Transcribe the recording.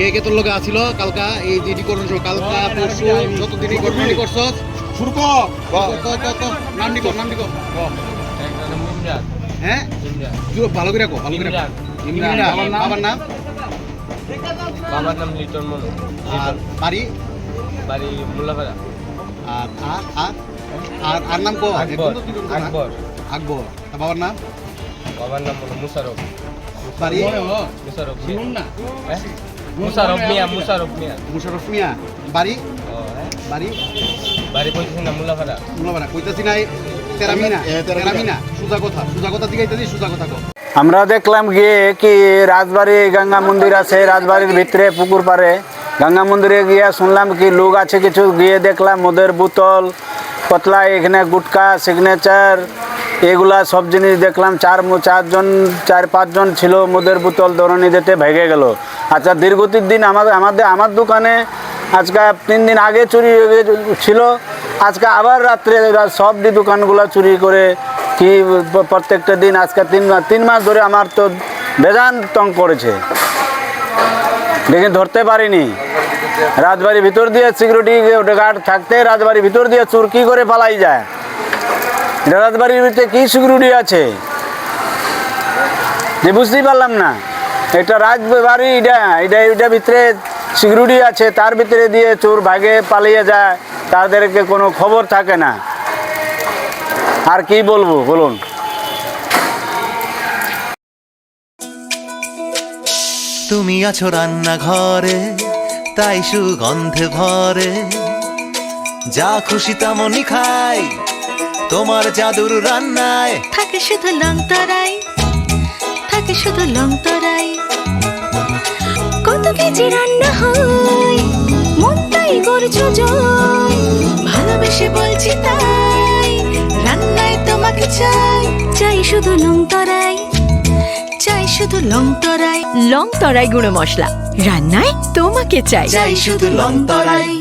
কে কে তোর লগে আছিল কালকা এই জিডি করন কালকা পরশু যতদিনই ঘটনাটি করছস শুরু কর নাম দি কর হ্যাঁ ভালো করে কো ভালো করে ইমরান বাবার নাম লিটন মনো আর বাড়ি মুল্লাপাড়া আর আর নাম কো আকবর আকবর বাবার নাম হলো মুশারফ বাড়ি মুশারফ মুশারফ মিয়া বাড়ি বাড়ি কইতেছি না মুল্লাপাড়া কইতাছি নাই তেরামিনা সোজা কথা দিগাইতেছি সোজা কথা কো। আমরা দেখলাম গিয়ে কি রাজবাড়ি গঙ্গা মন্দির আছে, রাজবাড়ির ভিতরে পুকুর পাড়ে গঙ্গা মন্দিরে গিয়ে শুনলাম কি লোক আছে কিছু, গিয়ে দেখলাম মদের বোতল পতলা, এখানে গুটকা সিগনেচার এগুলা সব জিনিস দেখলাম। 4-5 জন ছিল, মদের বোতল দরনি দিতে ভেঙে গেল। আচ্ছা, দীর্ঘতির দিন আমার দোকানে আজকে 3 দিন আগে চুরি ছিল, আজকে আবার রাত্রে সব দোকানগুলো চুরি করে কি প্রত্যেকটা দিন আজকে 3 মাস ধরে আমার তো বেজান তং করেছে, দেখে ধরতে পারিনি। রাজবাড়ির ভিতর দিয়ে সিকিউরিটি গার্ড থাকতে রাজবাড়ির ভিতর দিয়ে চোর কি করে পালাই যায়? এটা রাজবাড়ির ভিতরে কি সিকিউরিটি আছে যে বুঝতেই পারলাম না। এটা রাজবাড়ি, এটা ভিতরে সিকিউরিটি আছে, তার ভিতরে দিয়ে চোর ভাগে পালিয়ে যায়, তাদেরকে কোনো খবর থাকে না। আর কি বলবো বলুন? তুমি আছো রান্নাঘরে, তাই সুগন্ধে ভরে, যা খুশি তেমনই খাই তোমার জাদুর রান্নায়। থাকে শুধু লং তরাই, থাকে শুধু লং তরাই, কত কেজি রান্না হয় মনটাই করছো জয়, ভালোবেসে বলছি তাই রান্নায় তোমাকে চাই, চাই শুধু লং তরাই, চাই শুধু লং তরাই। লং তরাই গুঁড়ো মশলা, রান্নায় তোমাকে চাই, চাই শুধু লং তরাই।